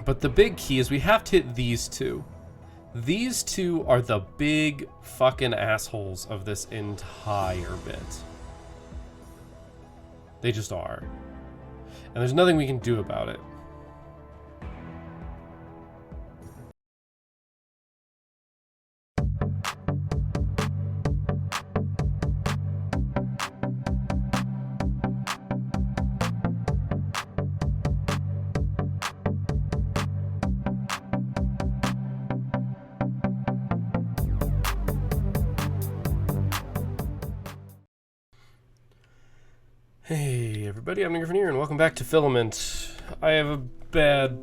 But the big key is we have to hit these two. These two are the big fucking assholes of this entire bit. They just are. And there's nothing we can do about it. Hey everybody, I'm Griffin here, and welcome back to Filament. I have a bad...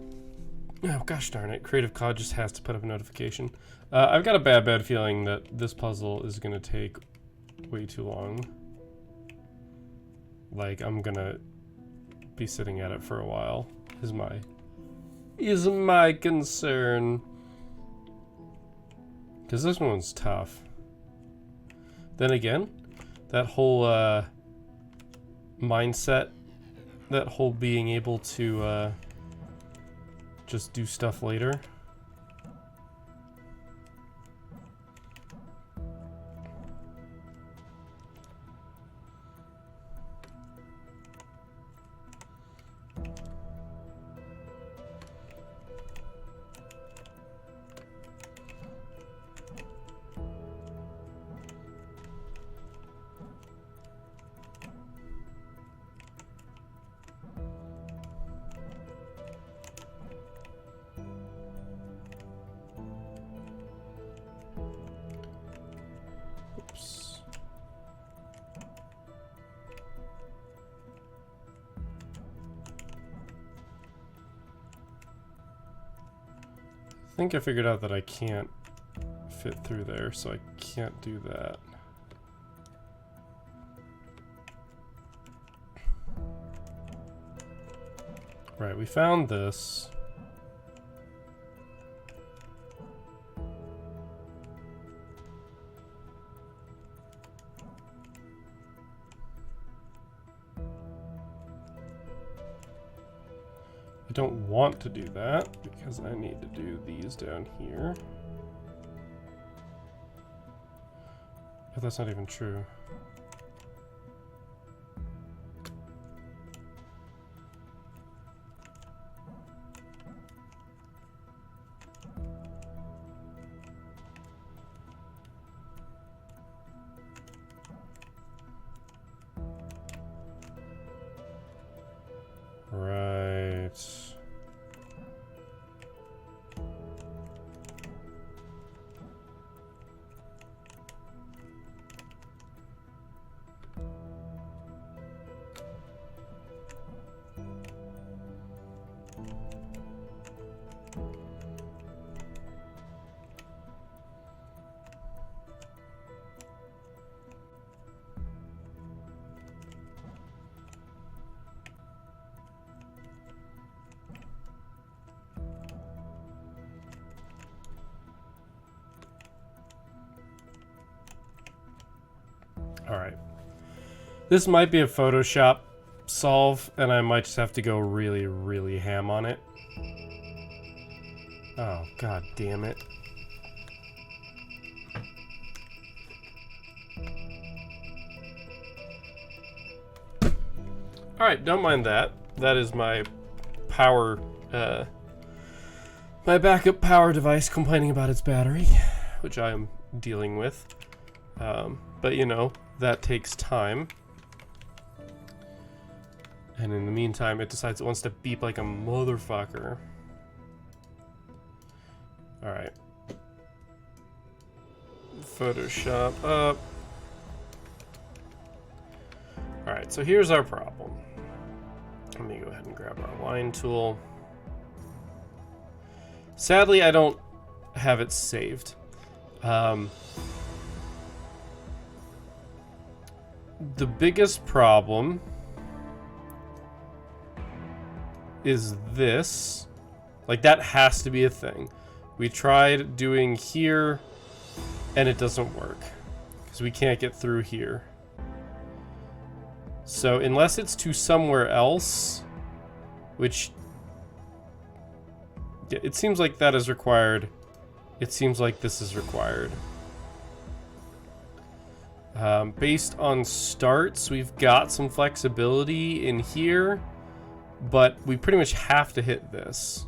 Oh gosh darn it, Creative Cloud just has to put up a notification. I've got a bad feeling that this puzzle is gonna take way too long. Like, I'm gonna be sitting at it for a while, is my concern. Because this one's tough. Then again, that whole, mindset, that whole being able to just do stuff later. I think I figured out that I can't fit through there, so I can't do that. Right, we found this. I don't want to do that because I need to do these down here. But that's not even true. Right. Alright. This might be a Photoshop solve, and I might just have to go really ham on it. Oh, god damn it. Alright, don't mind that. That is my power, my backup power device complaining about its battery, which I am dealing with. But you know, that takes time. And in the meantime, it decides it wants to beep like a motherfucker. Alright. Photoshop up. Alright, so here's our problem. Let me go ahead and grab our line tool. Sadly, I don't have it saved. The biggest problem is this. Like, that has to be a thing. We tried doing here, and it doesn't work. Because we can't get through here. So, unless it's to somewhere else, which Yeah, it seems like that is required. It seems like this is required. Based on starts, we've got some flexibility in here, but we pretty much have to hit this.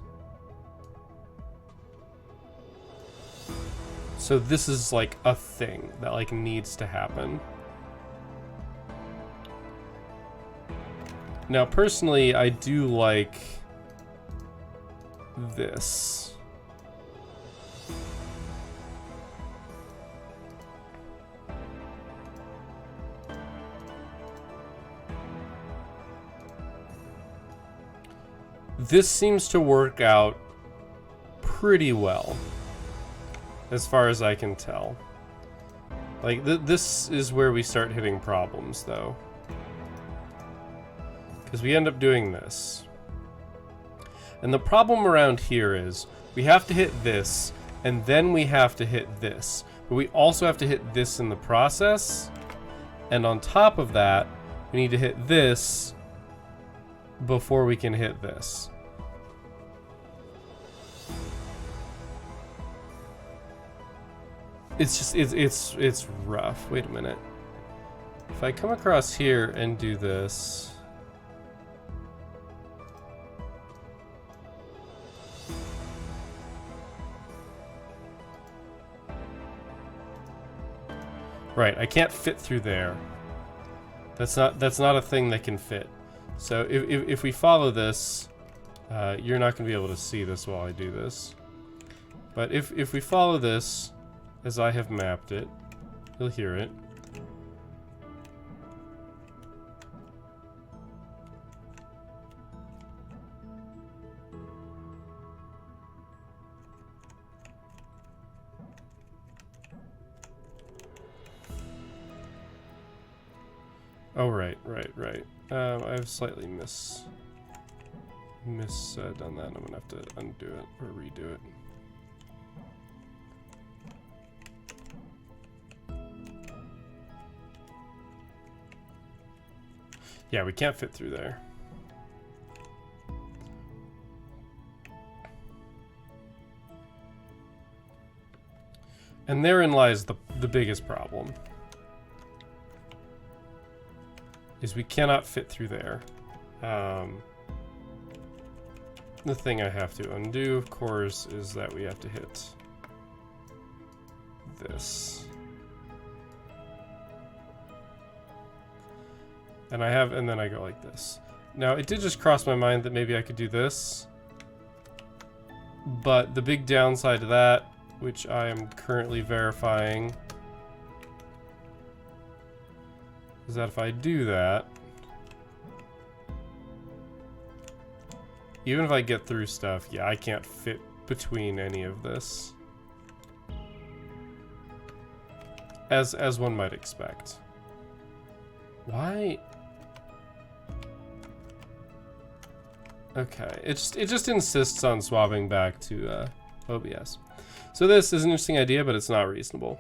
So this is like a thing that like needs to happen. Now, personally, I do like this. This seems to work out pretty well, as far as I can tell. Like, this is where we start hitting problems, though. Because we end up doing this. And the problem around here is, we have to hit this, and then we have to hit this. But we also have to hit this in the process. And on top of that, we need to hit this before we can hit this. It's just, it's rough. Wait a minute. If I come across here and do this... Right, I can't fit through there. That's not a thing that can fit. So if we follow this, you're not going to be able to see this while I do this. But if we follow this, as I have mapped it, you'll hear it. Oh, right. I've slightly done that. I'm gonna have to undo it or redo it. Yeah, we can't fit through there. And therein lies the biggest problem. Is we cannot fit through there. The thing I have to undo, of course, is that we have to hit this. And then I go like this. Now, it did just cross my mind that maybe I could do this. But the big downside to that, which I am currently verifying, is that if I do that, even if I get through stuff, yeah, I can't fit between any of this. As one might expect. Why? Okay, it just insists on swapping back to OBS. So this is an interesting idea, but it's not reasonable.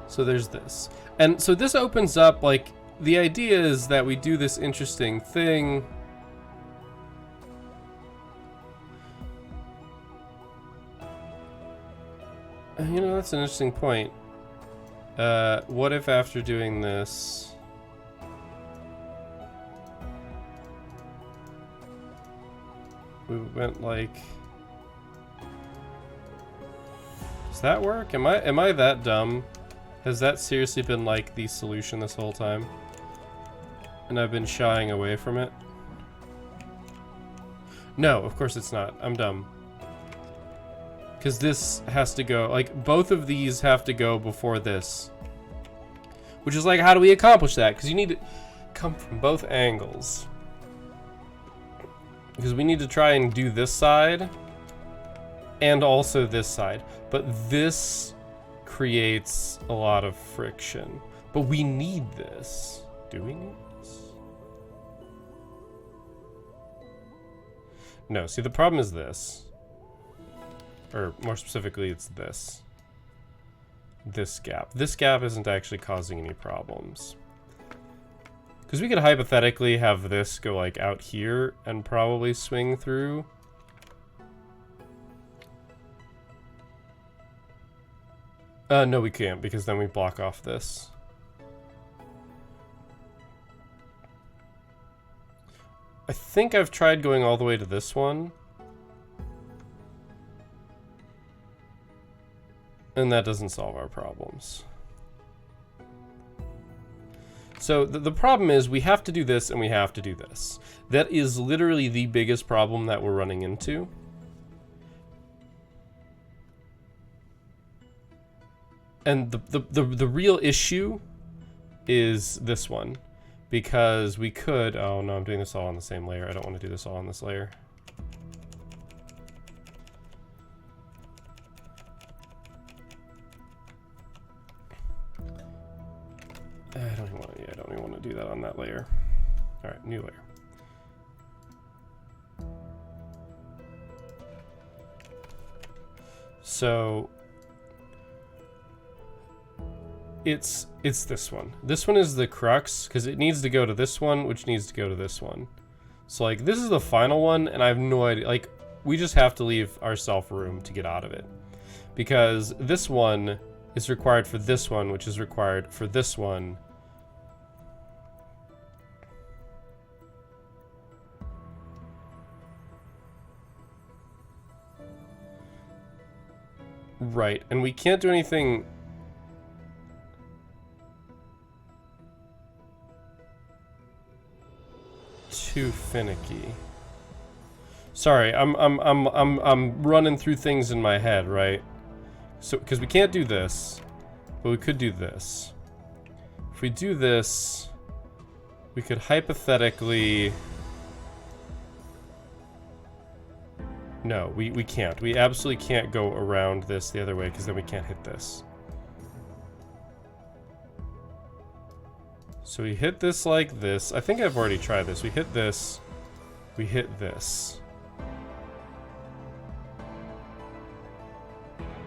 So there's this. And so this opens up, like, the idea is that we do this interesting thing. You know, that's an interesting point. What if after doing this... we went like... Does that work? Am I that dumb? Has that seriously been like the solution this whole time? And I've been shying away from it? No, of course it's not. I'm dumb. Because this has to go, like, both of these have to go before this. Which is like, how do we accomplish that? Because you need to come from both angles. Because we need to try and do this side and also this side. But this creates a lot of friction. But we need this. Do we need this? No, see, the problem is this. Or more specifically, it's this. This gap. This gap isn't actually causing any problems. Because we could hypothetically have this go like out here and probably swing through. No, we can't, because then we block off this. I think I've tried going all the way to this one. And that doesn't solve our problems. So the problem is we have to do this and we have to do this. That is literally the biggest problem that we're running into. And the real issue is this one. Because we could... Oh no, I'm doing this all on the same layer. I don't want to do this all on this layer. I don't even want to do that on that layer. All right, new layer. So it's this one. This one is the crux because it needs to go to this one, which needs to go to this one. So like this is the final one, and I have no idea. Like we just have to leave ourselves room to get out of it, because this one is required for this one, which is required for this one. Right, and we can't do anything. Too finicky. Sorry, I'm running through things in my head, right? So, because we can't do this, but we could do this. If we do this, we could hypothetically... No, we can't. We absolutely can't go around this the other way, because then we can't hit this. So we hit this like this. I think I've already tried this. We hit this. We hit this.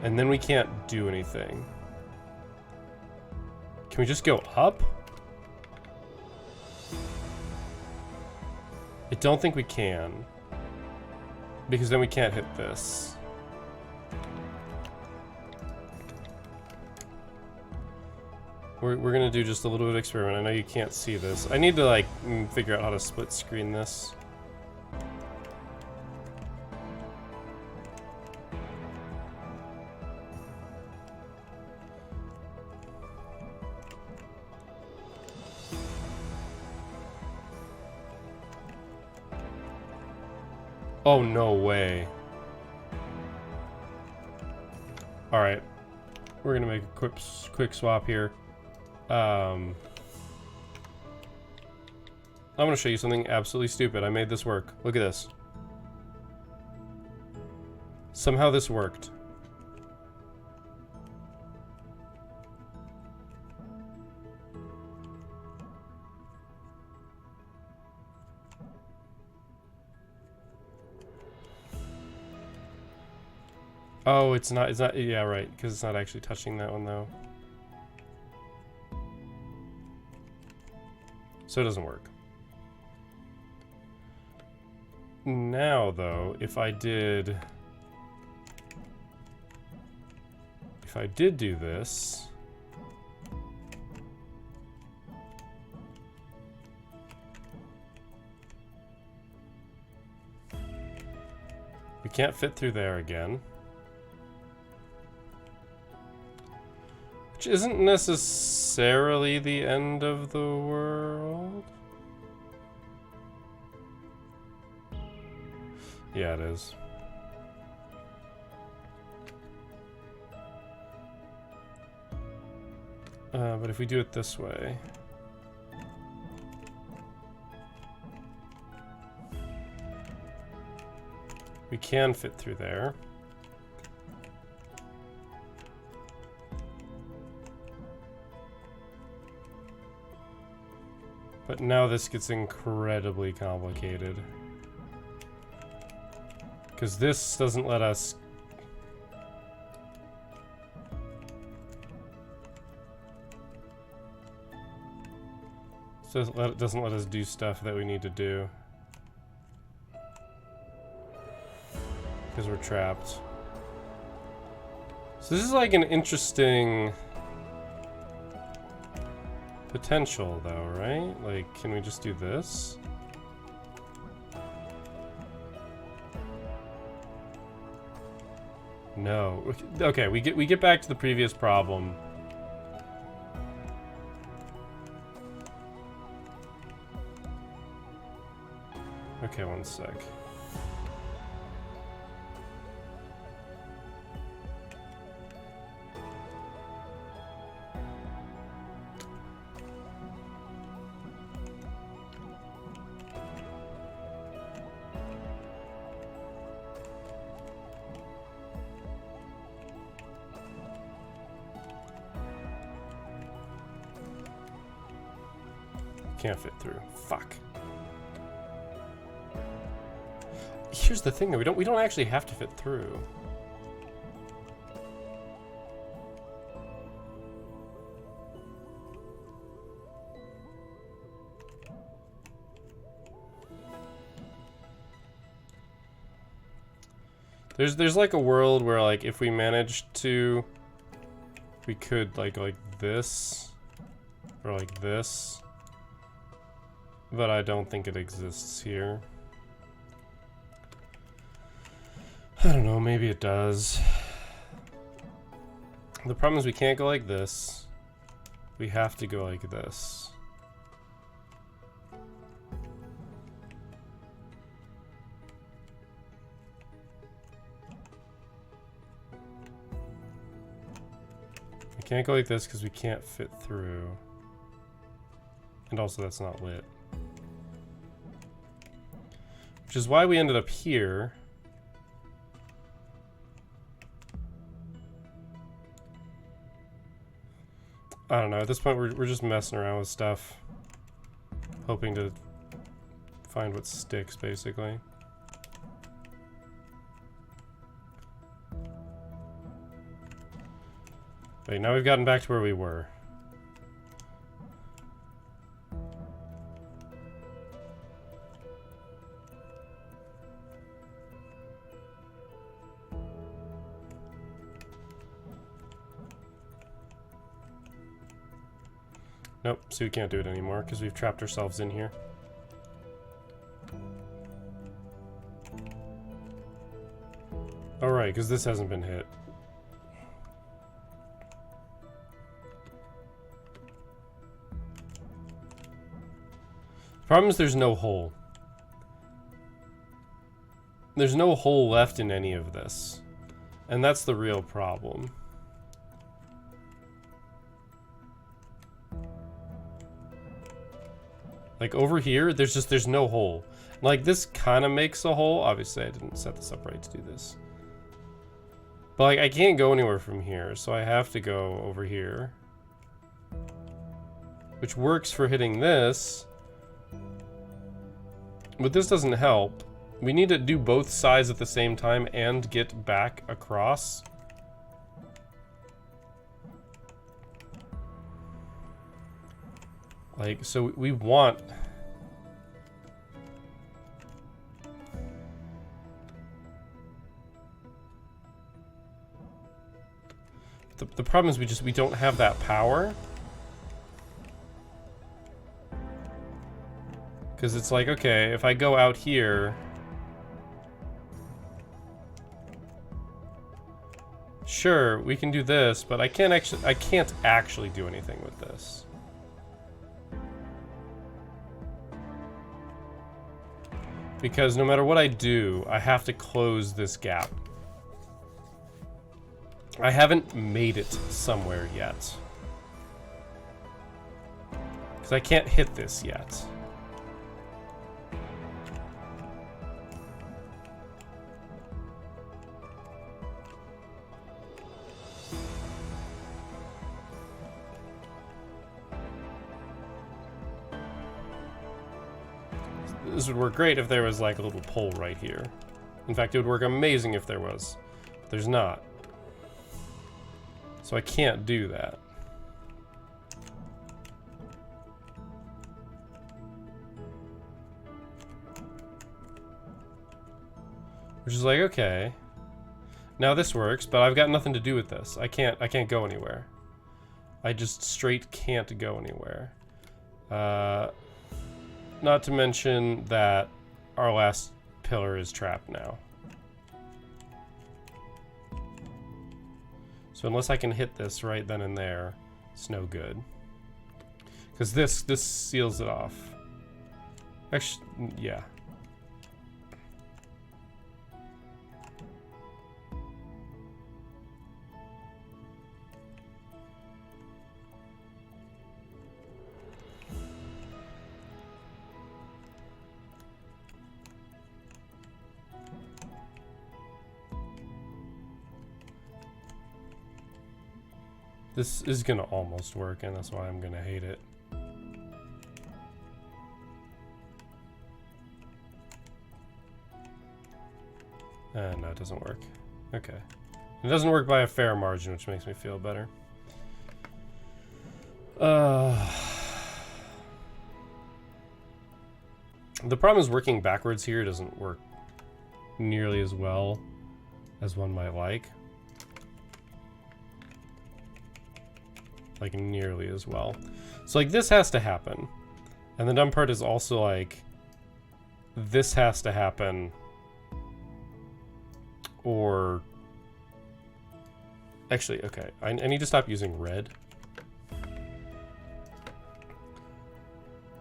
And then we can't do anything. Can we just go up? I don't think we can. Because then we can't hit this. We're gonna do just a little bit of experiment. I know you can't see this. I need to like figure out how to split screen this. Oh, no way. Alright. We're gonna make a quick swap here. I'm gonna show you something absolutely stupid. I made this work. Look at this. Somehow this worked. Oh, it's not, yeah, right, because it's not actually touching that one, though. So it doesn't work. Now, though, if I did do this... We can't fit through there again. Which isn't necessarily the end of the world. Yeah, it is. But if we do it this way... We can fit through there. But now this gets incredibly complicated. Because this doesn't let us... Doesn't let us do stuff that we need to do. Because we're trapped. So this is like an interesting potential though, right? Like, can we just do this? No. Okay, we get back to the previous problem. Okay, one sec. Can't fit through. Fuck. Here's the thing though, we don't actually have to fit through. There's like a world where like if we managed to, we could like this or like this. But I don't think it exists here. I don't know, maybe it does. The problem is we can't go like this. We have to go like this. We can't go like this because we can't fit through. And also that's not lit. Which is why we ended up here. I don't know, at this point we're just messing around with stuff. Hoping to find what sticks, basically. Wait, now we've gotten back to where we were. Nope, so we can't do it anymore because we've trapped ourselves in here. Alright, because this hasn't been hit. Problem is there's no hole. There's no hole left in any of this. And that's the real problem. Like over here, there's no hole. Like this kind of makes a hole. Obviously I didn't set this up right to do this. But like I can't go anywhere from here, so I have to go over here. Which works for hitting this. But this doesn't help. We need to do both sides at the same time and get back across. Like, so we want... The problem is we don't have that power. Because it's like, okay, if I go out here... Sure, we can do this, but I can't actually do anything with this. Because no matter what I do, I have to close this gap. I haven't made it somewhere yet. Because I can't hit this yet. This would work great if there was like a little pole right here. In fact, it would work amazing if there was. But there's not. So I can't do that. Which is like, okay. Now this works, but I've got nothing to do with this. I can't go anywhere. I just straight can't go anywhere. Not to mention that our last pillar is trapped now. So unless I can hit this right then and there, it's no good. Because this seals it off. Actually, yeah. This is gonna almost work, and that's why I'm gonna hate it. No, it doesn't work. Okay. It doesn't work by a fair margin, which makes me feel better. The problem is working backwards here doesn't work nearly as well as one might like. Like, nearly as well. So, like, this has to happen. And the dumb part is also, like, this has to happen. Or... Actually, okay. I need to stop using red.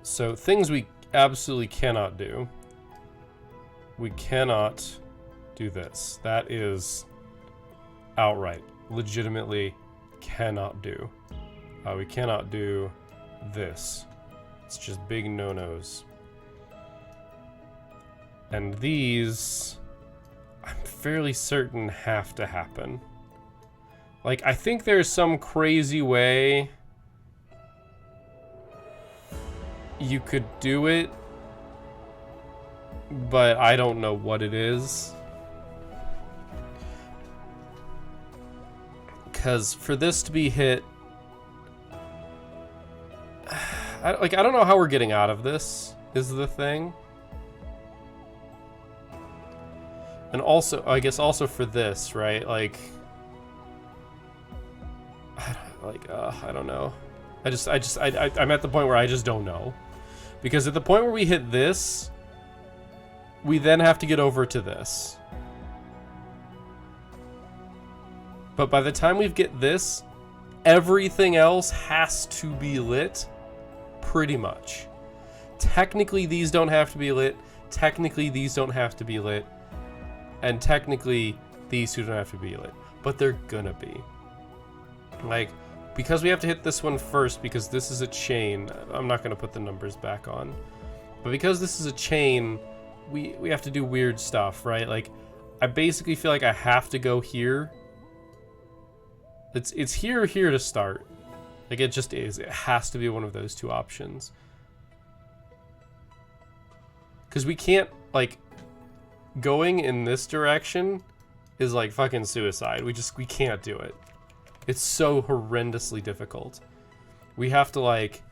So, things we absolutely cannot do. We cannot do this. That is outright. Legitimately cannot do. We cannot do this. It's just big no-nos. And these, I'm fairly certain, have to happen. Like, I think there's some crazy way you could do it, but I don't know what it is. Because for this to be hit, I don't know how we're getting out of this, is the thing. And also, I guess also for this, right? Like, I don't know. I'm at the point where I just don't know. Because at the point where we hit this, we then have to get over to this. But by the time we get this, everything else has to be lit. Pretty much. Technically, these don't have to be lit. Technically, these don't have to be lit. And technically, these two don't have to be lit. But they're gonna be. Like, because we have to hit this one first, because this is a chain. I'm not gonna put the numbers back on. But because this is a chain, we have to do weird stuff, right? Like, I basically feel like I have to go here. It's here or here to start. Like, it just is. It has to be one of those two options. Because we can't, like, going in this direction is like fucking suicide. We can't do it. It's so horrendously difficult. We have to, like,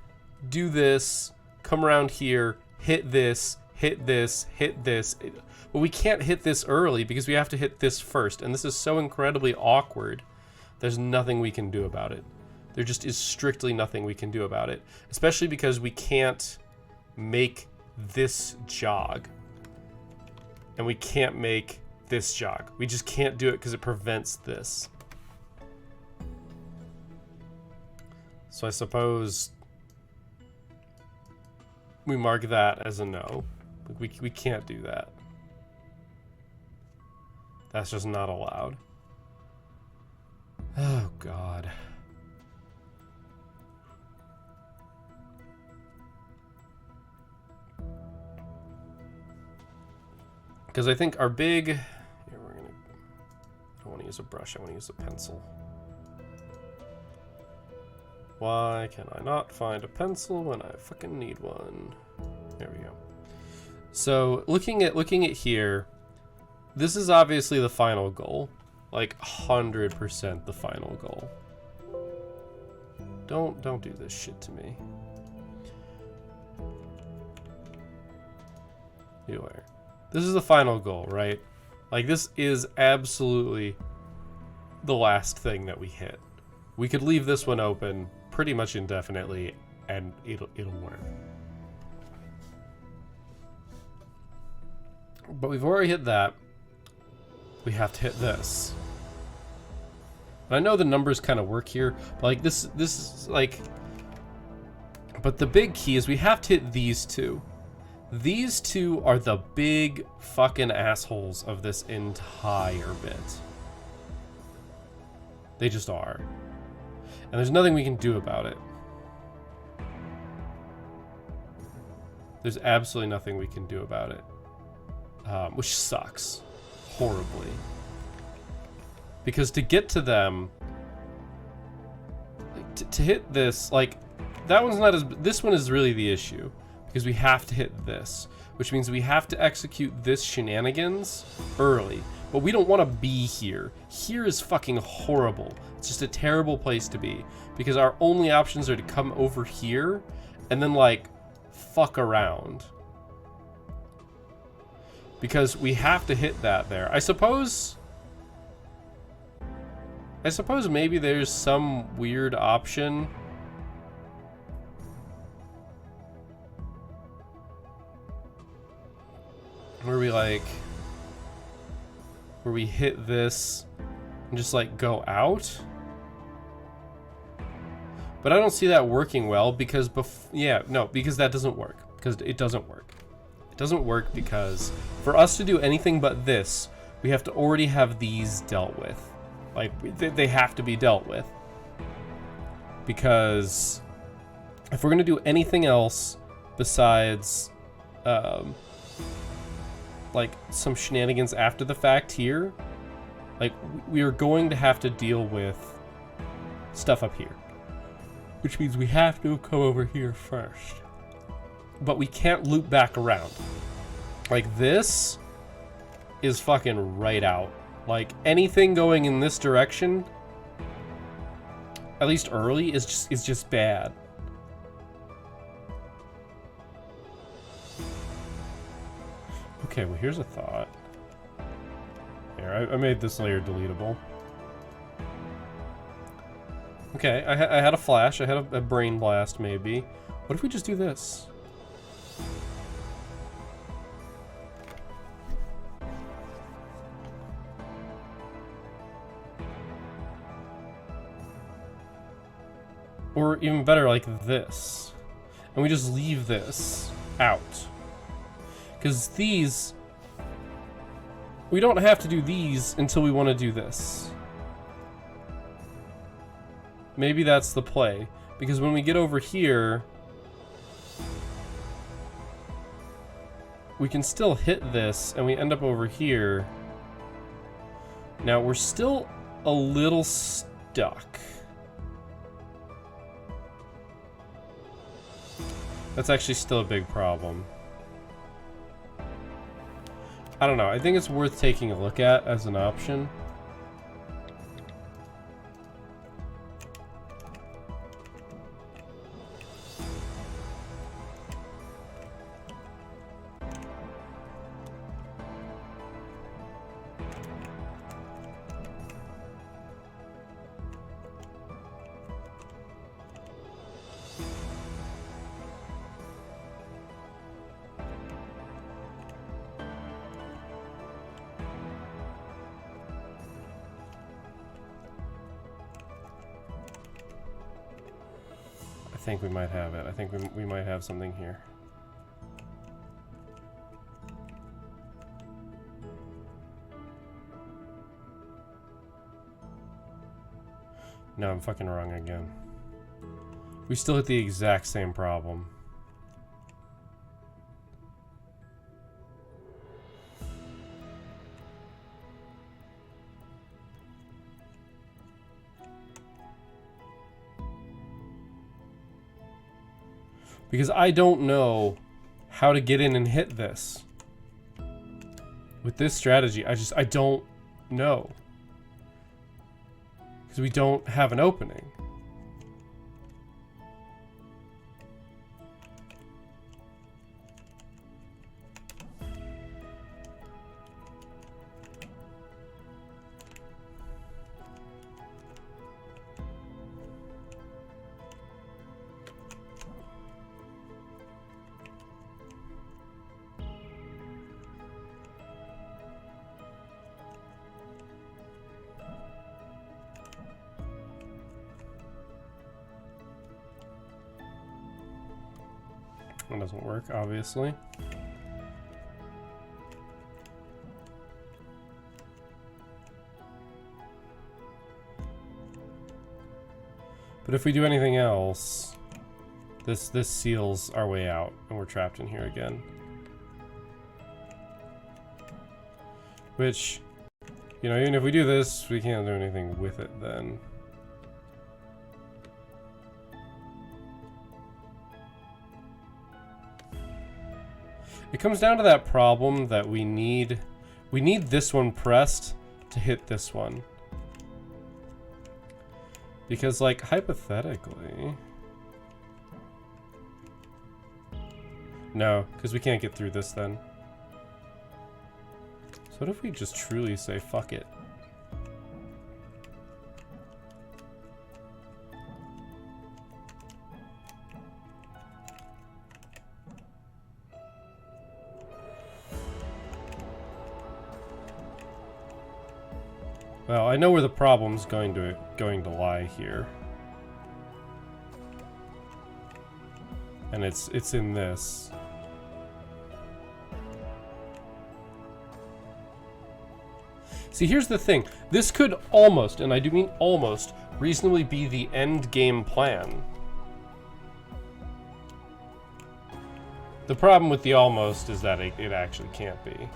do this, come around here, hit this, hit this, hit this. But we can't hit this early because we have to hit this first. And this is so incredibly awkward. There's nothing we can do about it. There just is strictly nothing we can do about it. Especially because we can't make this jog. And we can't make this jog. We just can't do it because it prevents this. So I suppose we mark that as a no. We can't do that. That's just not allowed. Oh, God. Because I think our big... Here, I don't want to use a brush, I want to use a pencil. Why can I not find a pencil when I fucking need one? There we go. So, looking at here, this is obviously the final goal. Like, 100% the final goal. Don't do this shit to me. You are. This is the final goal, right? Like, this is absolutely the last thing that we hit. We could leave this one open pretty much indefinitely, and it'll work. But we've already hit that. We have to hit this. And I know the numbers kind of work here, but like this is like... But the big key is we have to hit these two. These two are the big fucking assholes of this entire bit. They just are. And there's nothing we can do about it. There's absolutely nothing we can do about it. Which sucks. Horribly. Because to get to them... Like, to hit this, like... That one's not as... This one is really the issue. Because we have to hit this. Which means we have to execute this shenanigans early. But we don't want to be here. Here is fucking horrible. It's just a terrible place to be. Because our only options are to come over here and then, like, fuck around. Because we have to hit that there. I suppose maybe there's some weird option where we like, where we hit this and just like go out. But I don't see that working well because because that doesn't work. Because it doesn't work. It doesn't work because for us to do anything but this, we have to already have these dealt with. Like, they have to be dealt with. Because if we're going to do anything else besides, like, some shenanigans after the fact here, like, we are going to have to deal with stuff up here. Which means we have to come over here first. But we can't loop back around. Like, this is fucking right out. Like, anything going in this direction, at least early, is just bad. Okay, well, here's a thought. Here, I made this layer deletable. Okay, I had a flash, I had a brain blast, maybe. What if we just do this? Or even better, like this. And we just leave this out. Because these... We don't have to do these until we want to do this. Maybe that's the play. Because when we get over here... We can still hit this, and we end up over here. Now, we're still a little stuck. That's actually still a big problem. I don't know. I think it's worth taking a look at as an option. I think we might have it. I think we might have something here. No, I'm fucking wrong again. We still hit the exact same problem. Because I don't know how to get in and hit this. With this strategy, I don't know. Because we don't have an opening. That doesn't work, obviously. But if we do anything else, this seals our way out, and we're trapped in here again. Which, you know, even if we do this, we can't do anything with it then. It comes down to that problem that we need this one pressed to hit this one. Because, like, hypothetically... No, because we can't get through this then. So what if we just truly say, fuck it? Well, I know where the problem's going to lie here. And it's in this. See, here's the thing. This could almost, and I do mean almost, reasonably be the end game plan. The problem with the almost is that it actually can't be.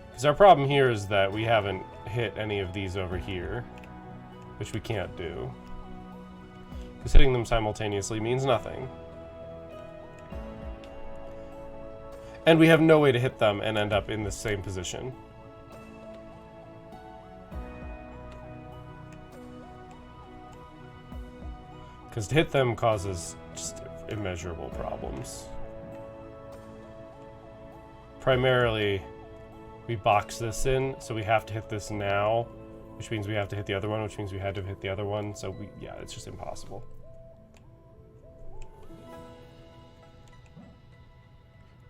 Because our problem here is that we haven't hit any of these over here, which we can't do. Because hitting them simultaneously means nothing. And we have no way to hit them and end up in the same position. Because to hit them causes just immeasurable problems. Primarily, we box this in, so we have to hit this now, which means we have to hit the other one, which means we had to hit the other one, so yeah, it's just impossible.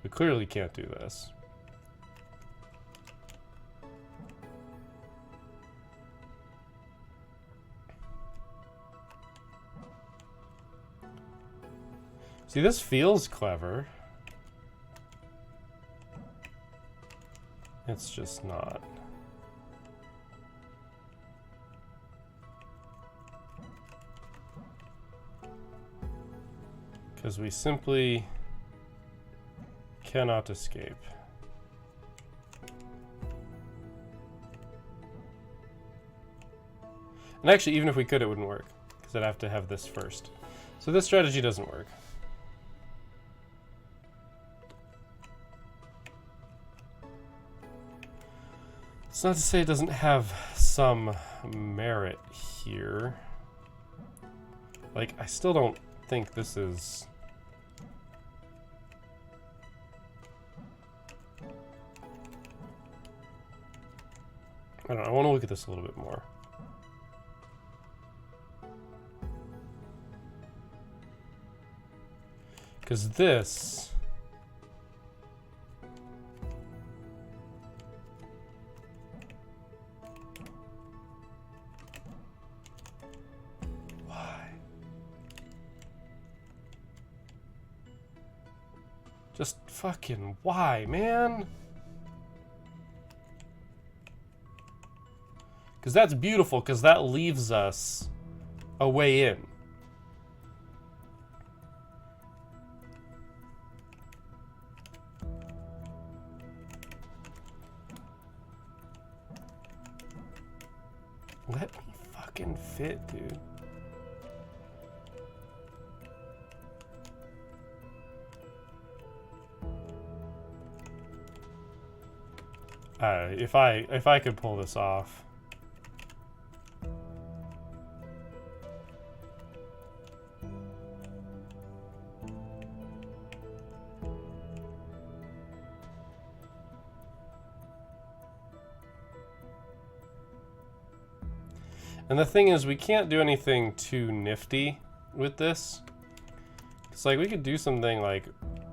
We clearly can't do this. See, this feels clever. It's just not. Because we simply cannot escape. And actually, even if we could, it wouldn't work. Because I'd have to have this first. So this strategy doesn't work. It's not to say it doesn't have some merit here. Like, I still don't think this is... I don't know, I want to look at this a little bit more. Because this... Just fucking why, man? Because that's beautiful, because that leaves us a way in. Let me fucking fit, dude. If I could pull this off. And the thing is, we can't do anything too nifty with this. It's like we could do something like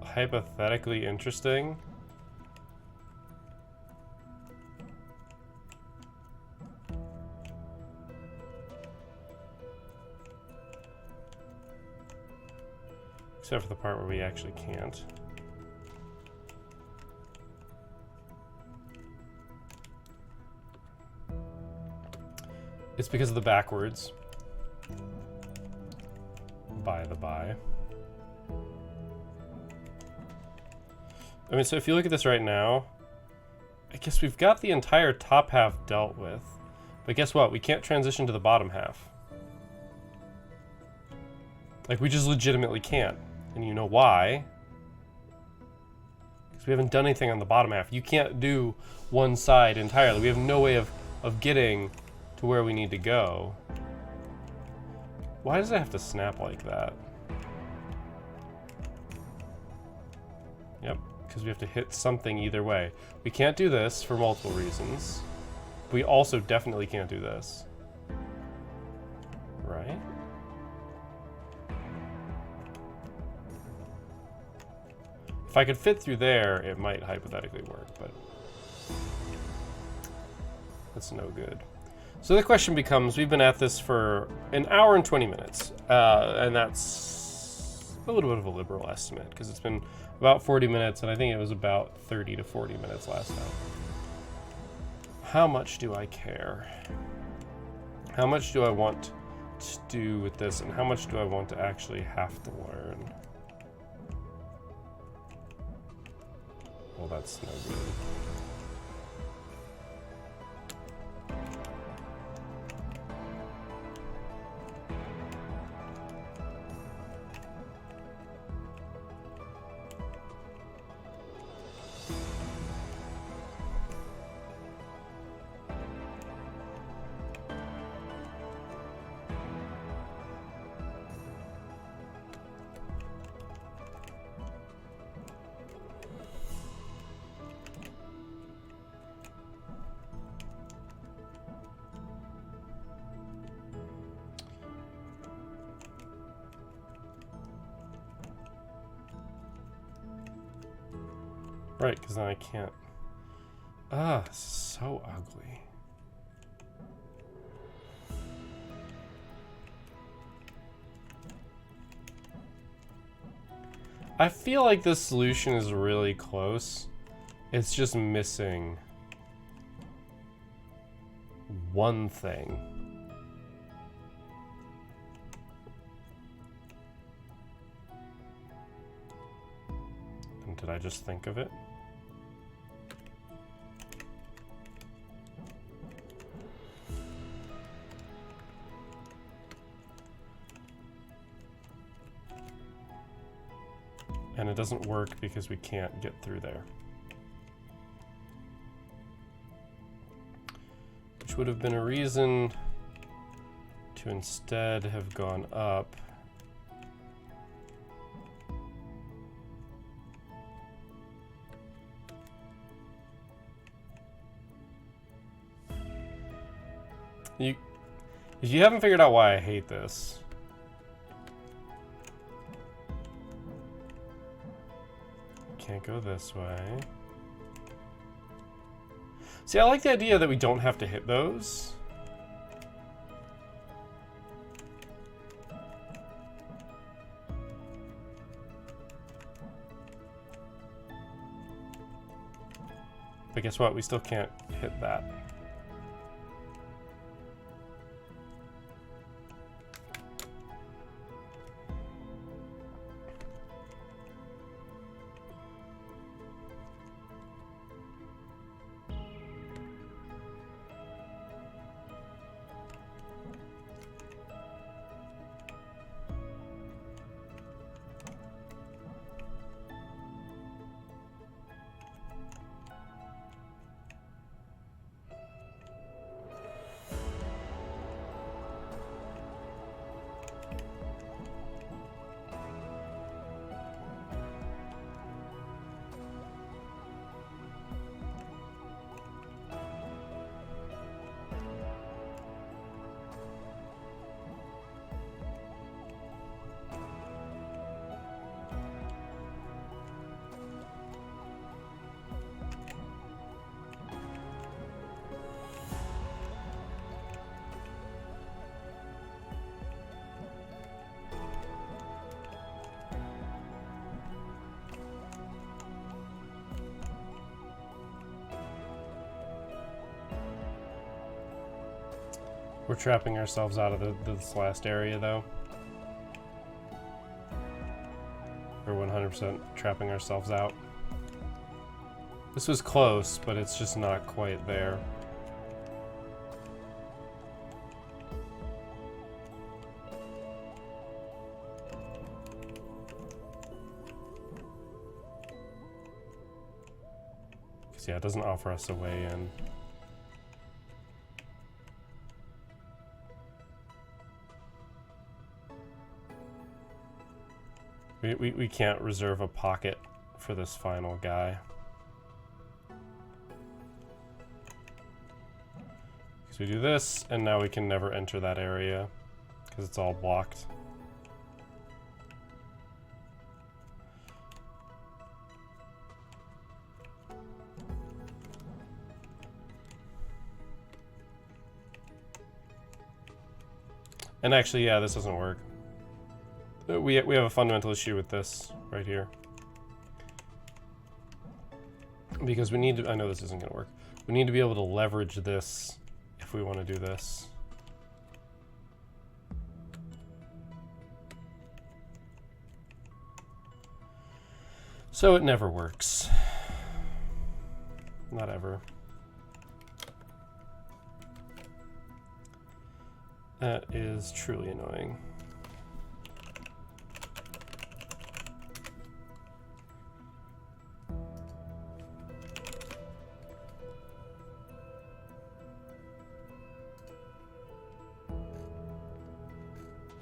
hypothetically interesting. Except for the part where we actually can't. It's because of the backwards. By the by. I mean, so if you look at this right now, I guess we've got the entire top half dealt with. But guess what? We can't transition to the bottom half. Like, we just legitimately can't. And you know why? Because we haven't done anything on the bottom half. You can't do one side entirely. We have no way of getting to where we need to go. Why does it have to snap like that? Yep, because we have to hit something either way. We can't do this for multiple reasons. We also definitely can't do this. Right? If I could fit through there, it might hypothetically work, but that's no good. So the question becomes, we've been at this for an hour and 20 minutes, and that's a little bit of a liberal estimate, because it's been about 40 minutes, and I think it was about 30 to 40 minutes last time. How much do I care? How much do I want to do with this, and how much do I want to actually have to learn? Well, that's no good. Right, because then I can't. Ah, so ugly. I feel like this solution is really close. It's just missing one thing. And did I just think of it? And it doesn't work because we can't get through there. Which would have been a reason to instead have gone up. If you haven't figured out why I hate this, can't go this way. See, I like the idea that we don't have to hit those. But guess what? We still can't hit that. We're trapping ourselves out of this last area, though. We're 100% trapping ourselves out. This was close, but it's just not quite there. Because, yeah, it doesn't offer us a way in. We can't reserve a pocket for this final guy. Because we do this, and now we can never enter that area, because it's all blocked. And actually, yeah, this doesn't work. We have a fundamental issue with this right here. Because we need to, I know this isn't going to work. We need to be able to leverage this if we want to do this. So it never works. Not ever. That is truly annoying.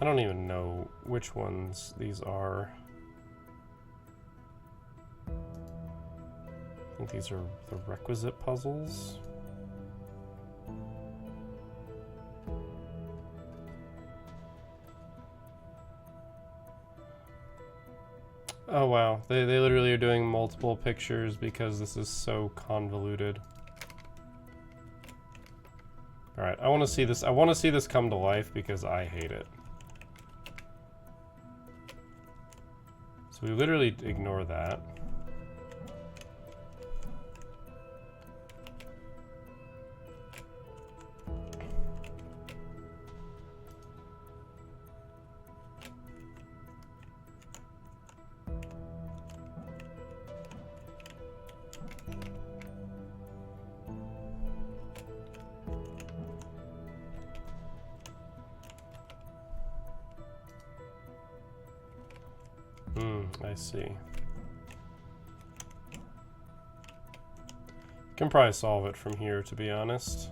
I don't even know which ones these are. I think these are the requisite puzzles. Oh wow, they literally are doing multiple pictures because this is so convoluted. Alright, I want to see this. I want to see this come to life because I hate it. So we literally ignore that. I see. Can probably solve it from here, to be honest.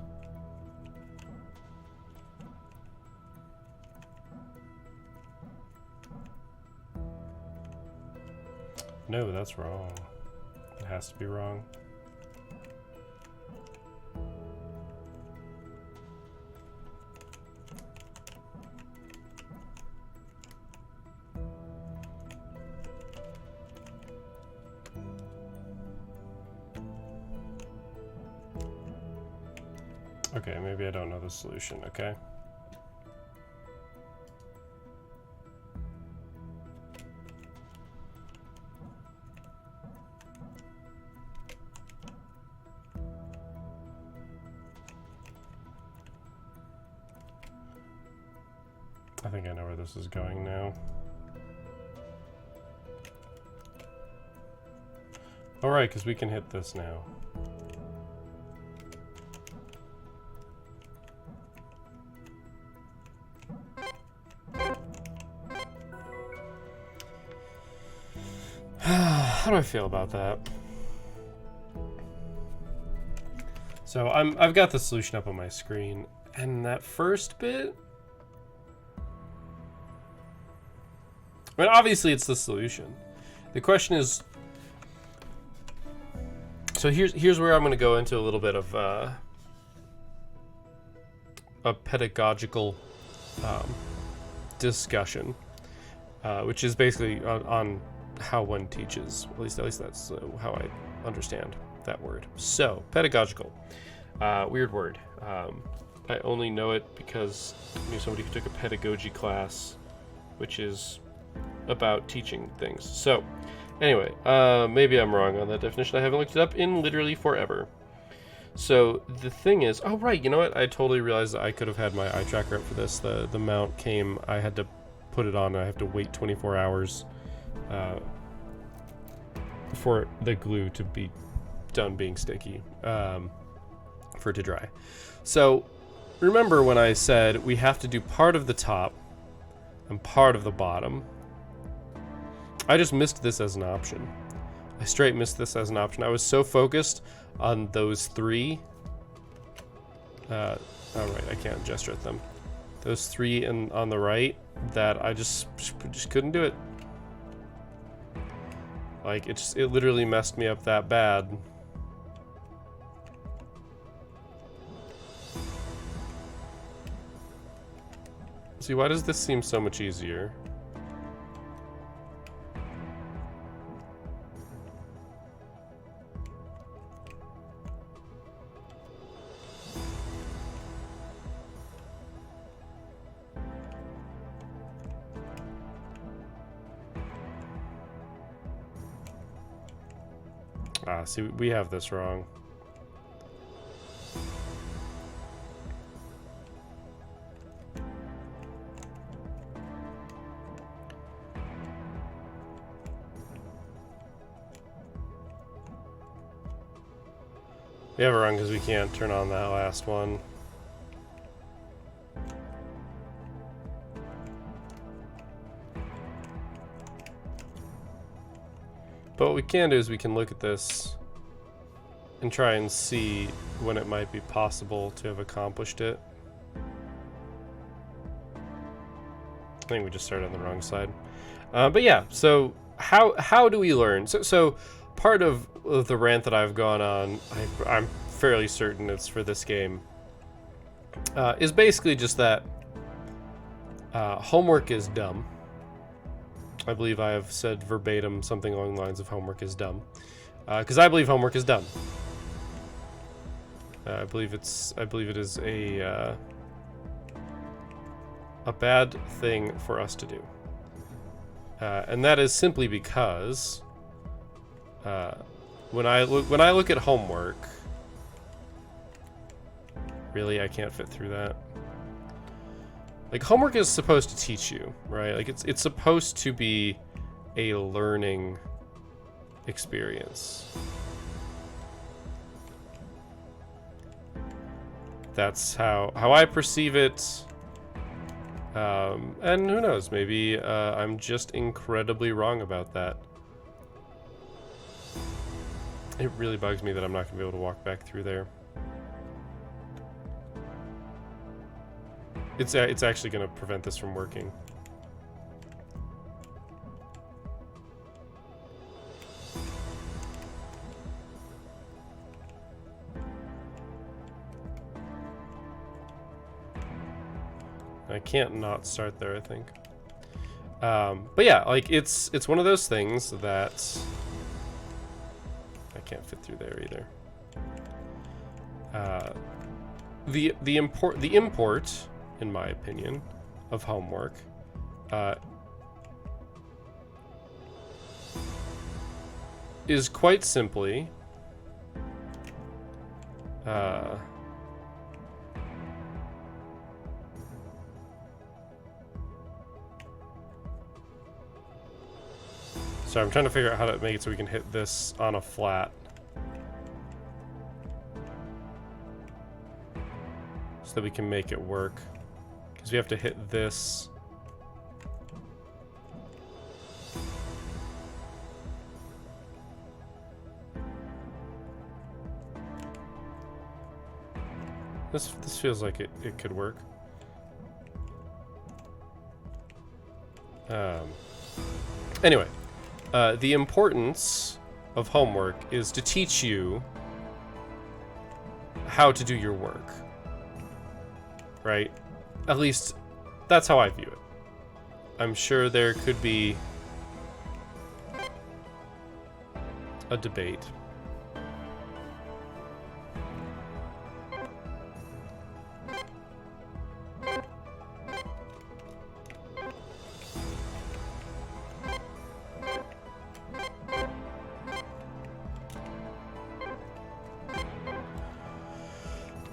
No, that's wrong. It has to be wrong. Okay, maybe I don't know the solution, okay? I think I know where this is going now. All right, because we can hit this now. How do I feel about that? So I've got the solution up on my screen, and that first bit, I mean, obviously it's the solution. The question is, so here's where I'm going to go into a little bit of a pedagogical discussion, which is basically on how one teaches. At least that's how I understand that word. So pedagogical, weird word. I only know it because I knew somebody who took a pedagogy class, which is about teaching things. So anyway, maybe I'm wrong on that definition. I haven't looked it up in literally forever. So the thing is, oh right, you know what? I totally realized that I could have had my eye tracker up for this. The mount came, I had to put it on. I have to wait 24 hours for the glue to be done being sticky, for it to dry. So remember when I said we have to do part of the top and part of the bottom? I just missed this as an option. I straight missed this as an option. I was so focused on those three. Oh right, I can't gesture at them. Those three on the right that I just couldn't do it. Like it literally messed me up that bad. See, why does this seem so much easier? Ah, see, we have this wrong. We have it wrong because we can't turn on that last one. But what we can do is we can look at this and try and see when it might be possible to have accomplished it. I think we just started on the wrong side. But yeah, so how do we learn? So part of the rant that I've gone on, I'm fairly certain it's for this game, is basically just that homework is dumb. I believe I have said verbatim something along the lines of homework is dumb, because I believe homework is dumb. I believe it is a bad thing for us to do, and that is simply because when I look at homework, really I can't fit through that. Like, homework is supposed to teach you, right? Like, it's supposed to be a learning experience. That's how I perceive it. And who knows, maybe I'm just incredibly wrong about that. It really bugs me that I'm not going to be able to walk back through there. It's actually going to prevent this from working. I can't not start there, I think. But yeah, like it's one of those things that I can't fit through there either. The import, in my opinion, of homework is quite simply so I'm trying to figure out how to make it so we can hit this on a flat. So that we can make it work. Because we have to hit this. This feels like it could work. Anyway, the importance of homework is to teach you how to do your work. Right? At least, that's how I view it. I'm sure there could be a debate.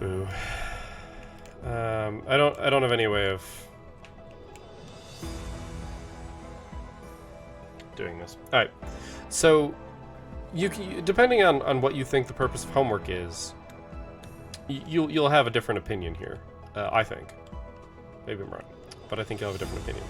Boo. I don't have any way of doing this. All right, so depending on what you think the purpose of homework is, you'll have a different opinion here. I think. Maybe I'm wrong, but I think you'll have a different opinion.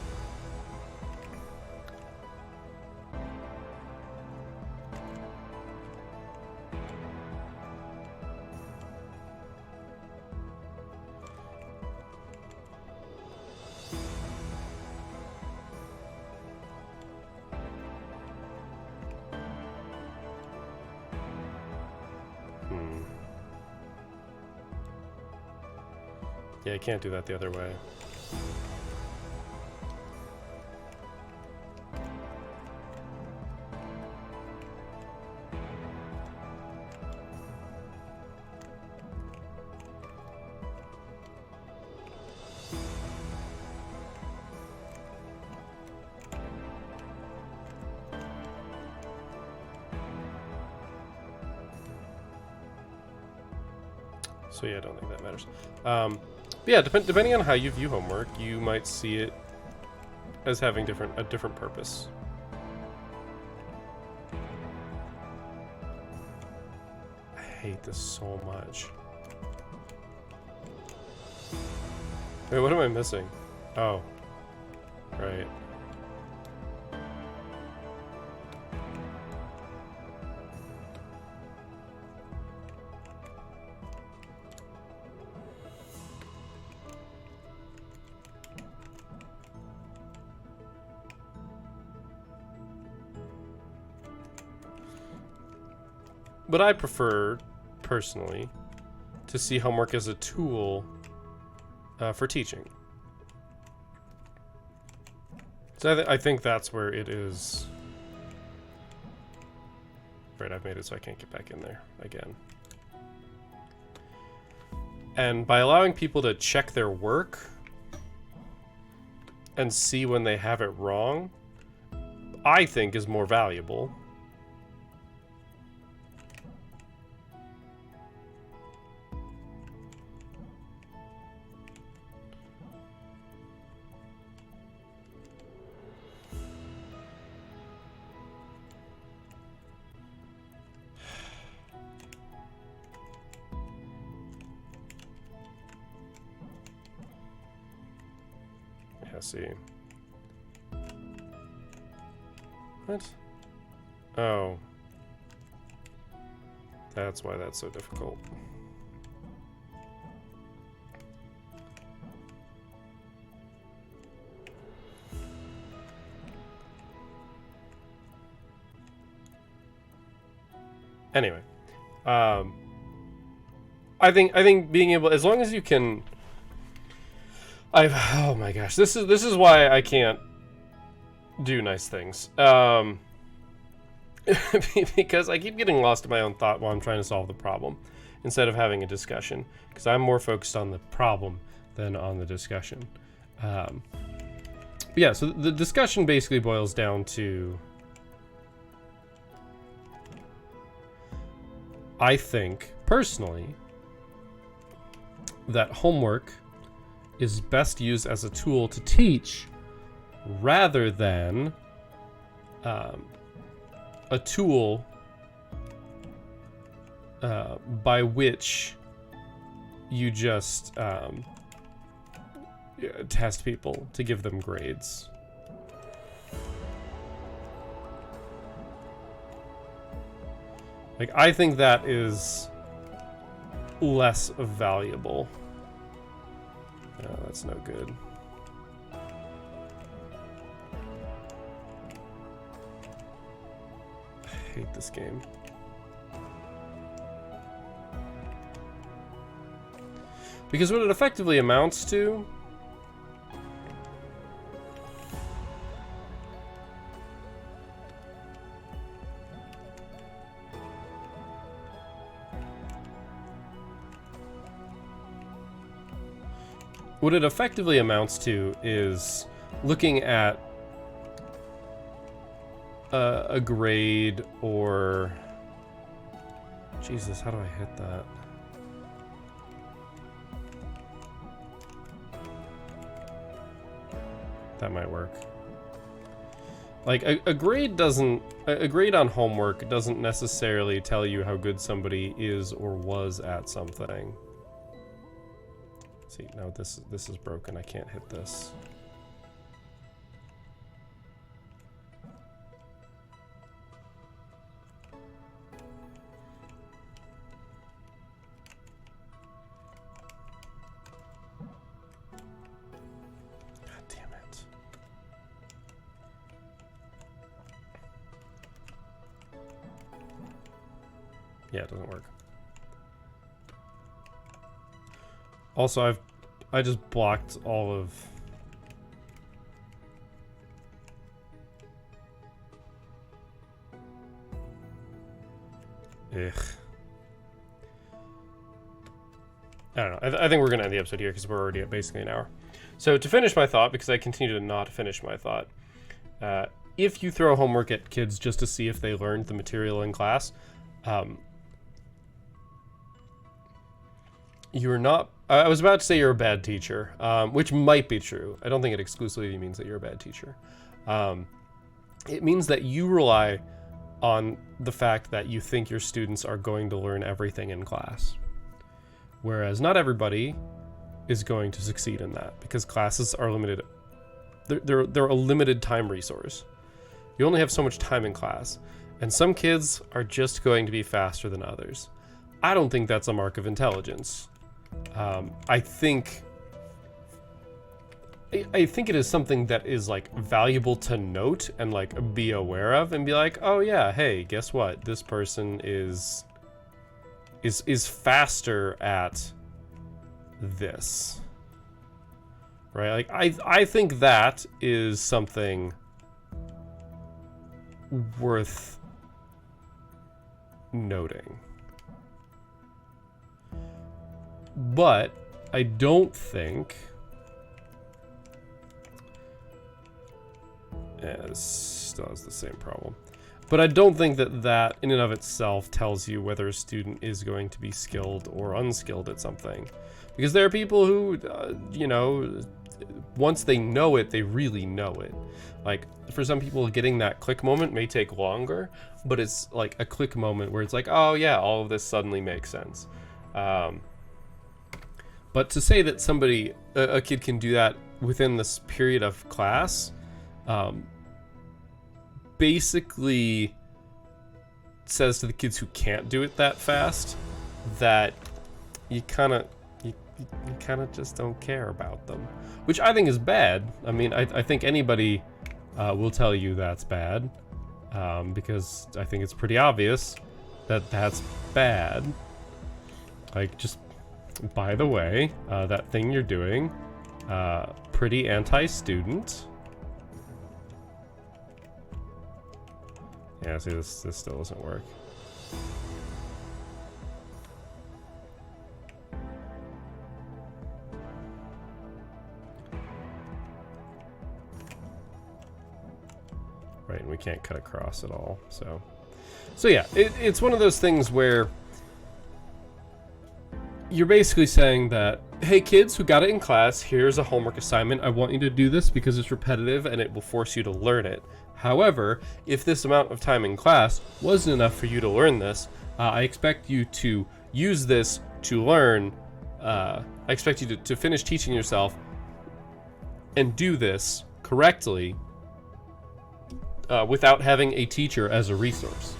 Yeah, I can't do that the other way. So yeah, I don't think that matters. Yeah, depending on how you view homework, you might see it as having a different purpose. I hate this so much. Wait, what am I missing? Oh, right. But I prefer, personally, to see homework as a tool for teaching. So I think that's where it is. Right, I've made it so I can't get back in there again. And by allowing people to check their work and see when they have it wrong, I think is more valuable. See. What? Oh. That's why that's so difficult. Anyway, I think being able, as long as you can. Oh my gosh, this is why I can't do nice things. Because I keep getting lost in my own thought while I'm trying to solve the problem instead of having a discussion, because I'm more focused on the problem than on the discussion. Yeah, so the discussion basically boils down to, I think personally that homework is best used as a tool to teach rather than a tool by which you just test people to give them grades. Like, I think that is less valuable. No, that's no good. I hate this game. Because what it effectively amounts to is looking at a grade or... Jesus, how do I hit that? That might work. Like, a grade doesn't... A grade on homework doesn't necessarily tell you how good somebody is or was at something. See, now this is broken. I can't hit this. Yeah, it doesn't work. Also, I just blocked all of... Ugh. I don't know. I think we're going to end the episode here because we're already at basically an hour. So to finish my thought, because I continue to not finish my thought, if you throw homework at kids just to see if they learned the material in class, you're not... I was about to say you're a bad teacher, which might be true. I don't think it exclusively means that you're a bad teacher. It means that you rely on the fact that you think your students are going to learn everything in class. Whereas not everybody is going to succeed in that, because classes are limited. They're a limited time resource. You only have so much time in class, and some kids are just going to be faster than others. I don't think that's a mark of intelligence. I think it is something that is like valuable to note and like be aware of and be like, oh yeah, hey, guess what? This person is faster at this. Right? Like I think that is something worth noting. But I don't think... Yeah, this still has the same problem. But I don't think that that in and of itself tells you whether a student is going to be skilled or unskilled at something. Because there are people who, you know, once they know it, they really know it. Like, for some people, getting that click moment may take longer, but it's like a click moment where it's like, oh yeah, all of this suddenly makes sense. But to say that somebody, a kid can do that within this period of class, basically says to the kids who can't do it that fast that you kind of just don't care about them, which I think is bad. I mean, I think anybody will tell you that's bad, because I think it's pretty obvious that that's bad. Like, just... By the way, that thing you're doing, pretty anti-student. Yeah, see, this still doesn't work. Right, and we can't cut across at all, so yeah, it's one of those things where you're basically saying that, hey kids who got it in class, here's a homework assignment. I want you to do this because it's repetitive and it will force you to learn it. However, if this amount of time in class wasn't enough for you to learn this, I expect you to use this to learn. I expect you to finish teaching yourself and do this correctly without having a teacher as a resource.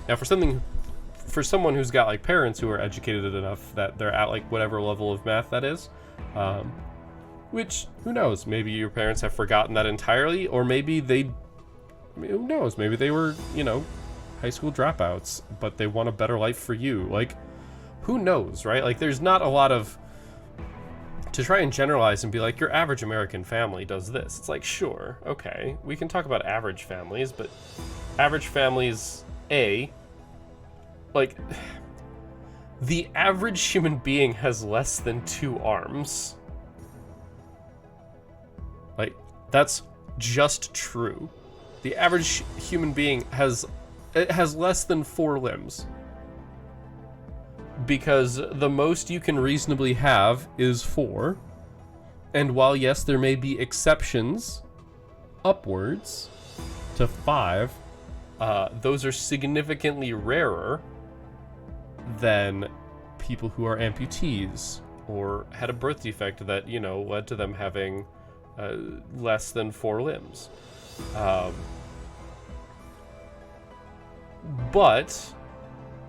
Now, for someone who's got like parents who are educated enough that they're at like whatever level of math that is, which, who knows, maybe your parents have forgotten that entirely, or maybe who knows, maybe they were, you know, high school dropouts, but they want a better life for you. Like, who knows, right? Like, there's not a lot of, to try and generalize and be like, your average American family does this. It's like, sure, okay, we can talk about average families, but average families, like, the average human being has less than 2 arms. Like, that's just true. The average human being has less than 4 limbs. Because the most you can reasonably have is 4. And while, yes, there may be exceptions upwards to 5, those are significantly rarer than people who are amputees or had a birth defect that, you know, led to them having less than 4 limbs. But,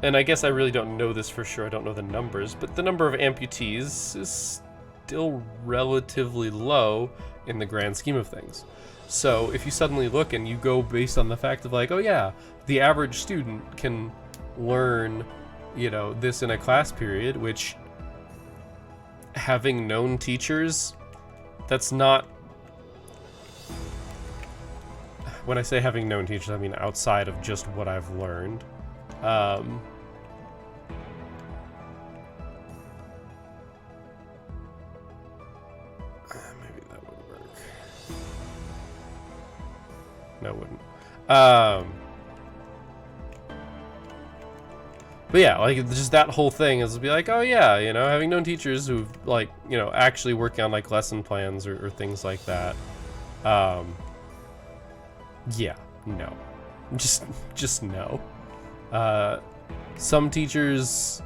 and I guess I really don't know this for sure, I don't know the numbers, but the number of amputees is still relatively low in the grand scheme of things. So if you suddenly look and you go based on the fact of like, oh yeah, the average student can learn, you know, this in a class period, which, having known teachers, that's not, when I say having known teachers, I mean outside of just what I've learned. Maybe that would work. No, it wouldn't. But yeah, like, just that whole thing is to be like, oh yeah, you know, having known teachers who've, like, you know, actually working on, like, lesson plans or things like that. Yeah, no. Just no. Some teachers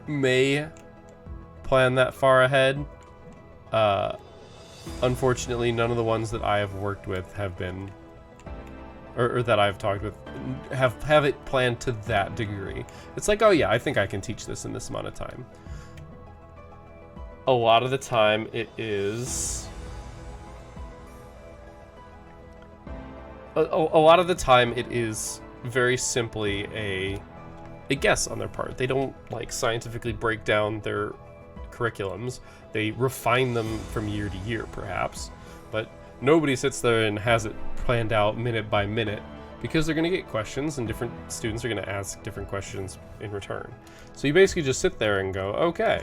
may plan that far ahead. Unfortunately, none of the ones that I have worked with have been, or that I've talked with, have it planned to that degree. It's like, oh yeah, I think I can teach this in this amount of time. A lot of the time it is... A lot of the time it is very simply a guess on their part. They don't, like, scientifically break down their curriculums. They refine them from year to year, perhaps. But nobody sits there and has it planned out minute by minute, because they're going to get questions and different students are going to ask different questions in return. So you basically just sit there and go, okay,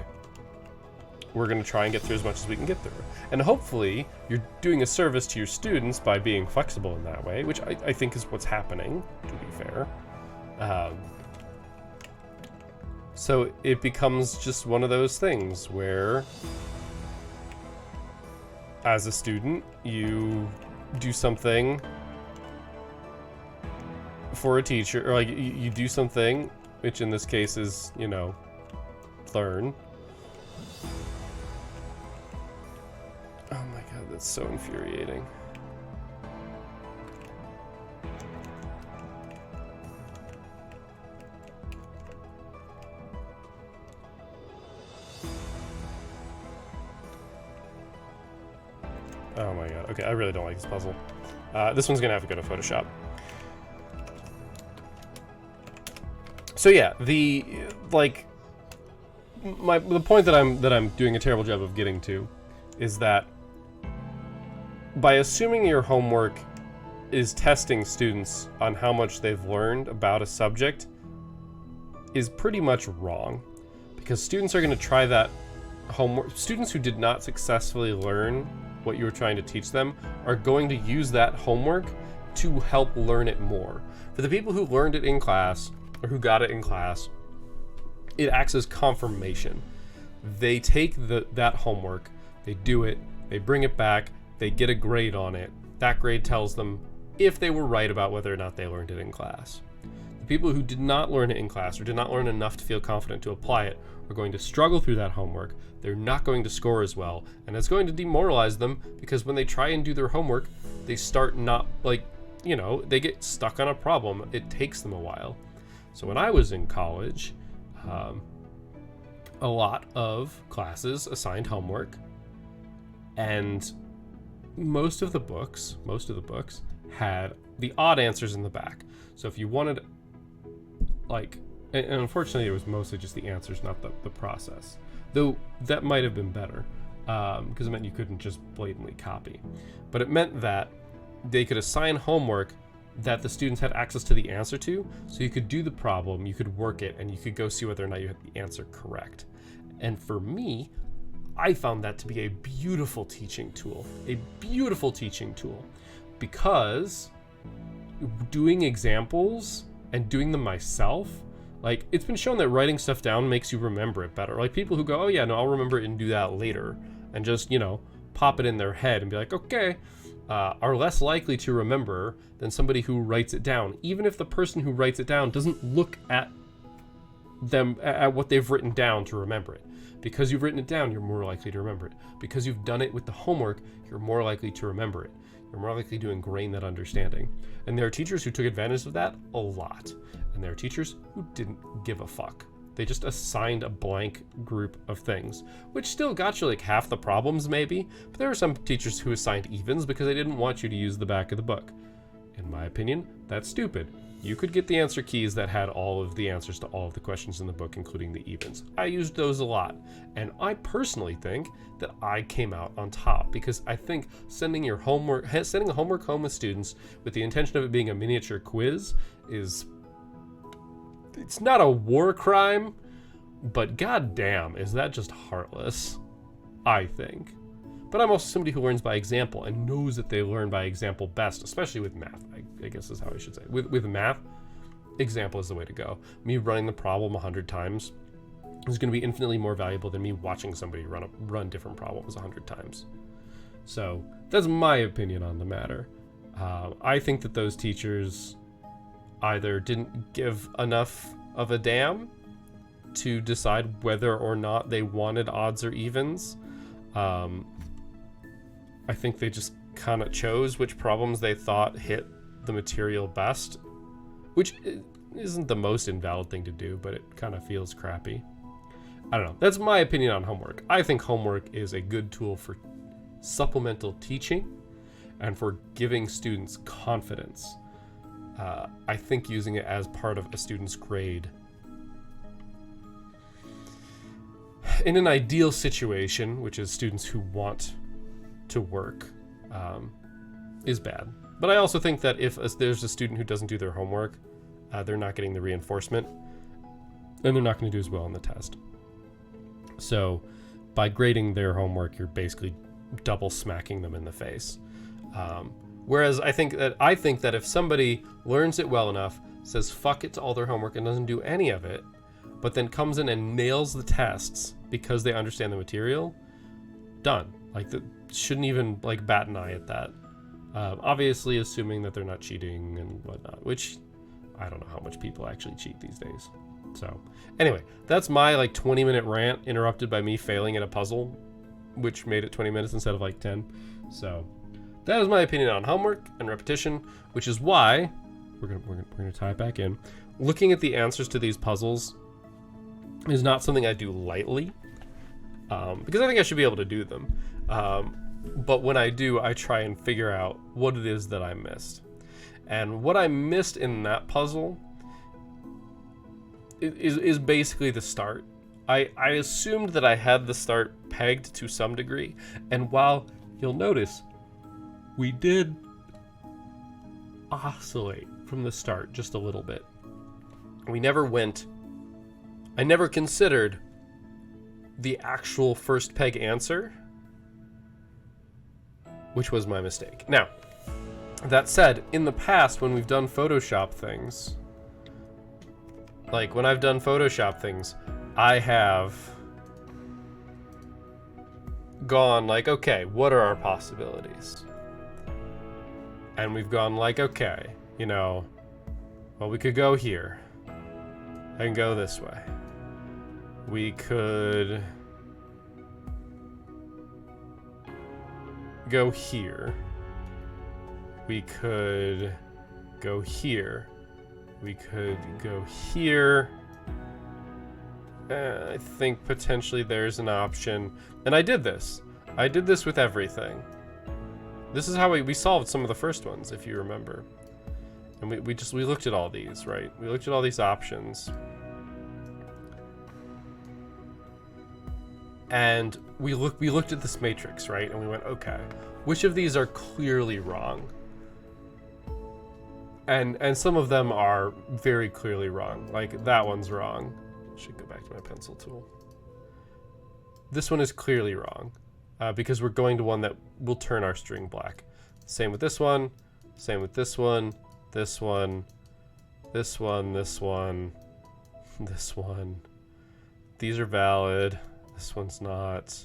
we're going to try and get through as much as we can get through. And hopefully you're doing a service to your students by being flexible in that way, which I think is what's happening, to be fair. So it becomes just one of those things where, as a student, you do something for a teacher, or like you do something, which in this case is, you know, learn. Oh my god, that's so infuriating. Oh my god. Okay, I really don't like this puzzle. This one's gonna have to go to Photoshop. So yeah, the point that I'm doing a terrible job of getting to is that by assuming your homework is testing students on how much they've learned about a subject is pretty much wrong, because students are going to try that homework. Students who did not successfully learn what you were trying to teach them are going to use that homework to help learn it more. For the people who learned it in class, or who got it in class, it acts as confirmation. They take that homework, they do it, they bring it back, they get a grade on it. That grade tells them if they were right about whether or not they learned it in class. The people who did not learn it in class, or did not learn enough to feel confident to apply it, are going to struggle through that homework. They're not going to score as well, and it's going to demoralize them, because when they try and do their homework, they start not, like, you know, they get stuck on a problem. It takes them a while. So when I was in college, a lot of classes assigned homework, and most of the books had the odd answers in the back. So if you wanted, like, and unfortunately it was mostly just the answers, not the process, though that might have been better, because it meant you couldn't just blatantly copy. But it meant that they could assign homework that the students had access to the answer to, so you could do the problem, you could work it, and you could go see whether or not you had the answer correct. And for me, I found that to be a beautiful teaching tool. A beautiful teaching tool. Because doing examples and doing them myself, like, it's been shown that writing stuff down makes you remember it better. Like, people who go, oh yeah, no, I'll remember it and do that later, and just, you know, pop it in their head and be like, okay, are less likely to remember than somebody who writes it down, even if the person who writes it down doesn't look at them at what they've written down to remember it. Because you've written it down, you're more likely to remember it. Because you've done it with the homework, you're more likely to remember it. You're more likely to ingrain that understanding. And there are teachers who took advantage of that a lot. And there are teachers who didn't give a fuck. They just assigned a blank group of things, which still got you like half the problems maybe, but there were some teachers who assigned evens because they didn't want you to use the back of the book. In my opinion, that's stupid. You could get the answer keys that had all of the answers to all of the questions in the book, including the evens. I used those a lot, and I personally think that I came out on top because I think sending a homework home with students with the intention of it being a miniature quiz it's not a war crime, but goddamn, is that just heartless, I think. But I'm also somebody who learns by example and knows that they learn by example best, especially with math, I guess is how I should say. With math, example is the way to go. Me running the problem 100 times is going to be infinitely more valuable than me watching somebody run different problems 100 times. So that's my opinion on the matter. I think that those teachers either didn't give enough of a damn to decide whether or not they wanted odds or evens. I think they just kind of chose which problems they thought hit the material best, which isn't the most invalid thing to do, but it kind of feels crappy. I don't know. That's my opinion on homework. I think homework is a good tool for supplemental teaching and for giving students confidence. I think using it as part of a student's grade in an ideal situation, which is students who want to work, is bad. But I also think that if there's a student who doesn't do their homework, they're not getting the reinforcement, and they're not going to do as well on the test. So by grading their homework, you're basically double smacking them in the face. Whereas I think that if somebody learns it well enough, says fuck it to all their homework and doesn't do any of it, but then comes in and nails the tests because they understand the material, done. Like, shouldn't even like bat an eye at that. Obviously assuming that they're not cheating and whatnot, which I don't know how much people actually cheat these days. So anyway, that's my like 20-minute rant interrupted by me failing at a puzzle, which made it 20 minutes instead of like 10. So that is my opinion on homework and repetition, which is why we're gonna tie it back in. Looking at the answers to these puzzles is not something I do lightly, because I think I should be able to do them. But when I do, I try and figure out what it is that I missed. And what I missed in that puzzle is basically the start. I assumed that I had the start pegged to some degree, and while you'll notice we did oscillate from the start just a little bit, I never considered the actual first peg answer, which was my mistake. Now, that said, in the past when we've done Photoshop things, like when I've done Photoshop things, I have gone like, okay, what are our possibilities? And we've gone like, okay, well, we could go here and go this way. We could go here. We could go here. We could go here. I think potentially there's an option. And I did this. I did this with everything. This is how we solved some of the first ones, if you remember. And we looked at all these, right? We looked at all these options. And we looked at this matrix, right? And we went, okay, which of these are clearly wrong? And some of them are very clearly wrong. Like, that one's wrong. Should go back to my pencil tool. This one is clearly wrong, because we're going to one that will turn our string black. Same with this one, same with this one, this one, this one, this one, this one. These are valid. This one's not.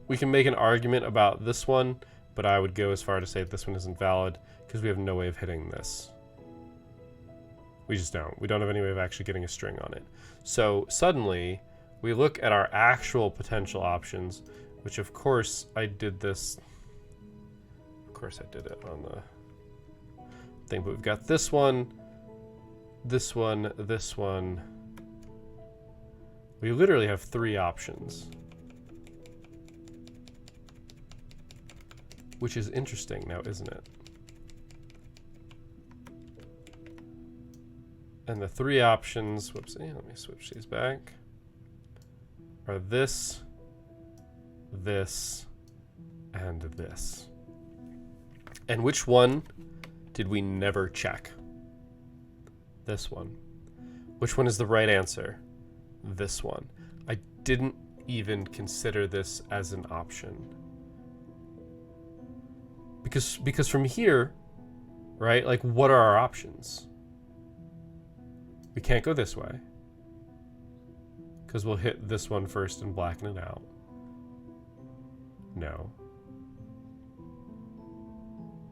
We can make an argument about this one, but I would go as far to say that this one isn't valid because we have no way of hitting this. We just don't. We don't have any way of actually getting a string on it. So suddenly, we look at our actual potential options, which of course I did this. Of course I did it on the thing, but we've got this one, this one, this one. We literally have 3 options. Which is interesting now, isn't it? And the 3 options, whoopsie, let me switch these back, are this, this, and this. And which one did we never check? This one. Which one is the right answer? This one. I didn't even consider this as an option. Because from here, right, like what are our options? We can't go this way. Because we'll hit this one first and blacken it out. No.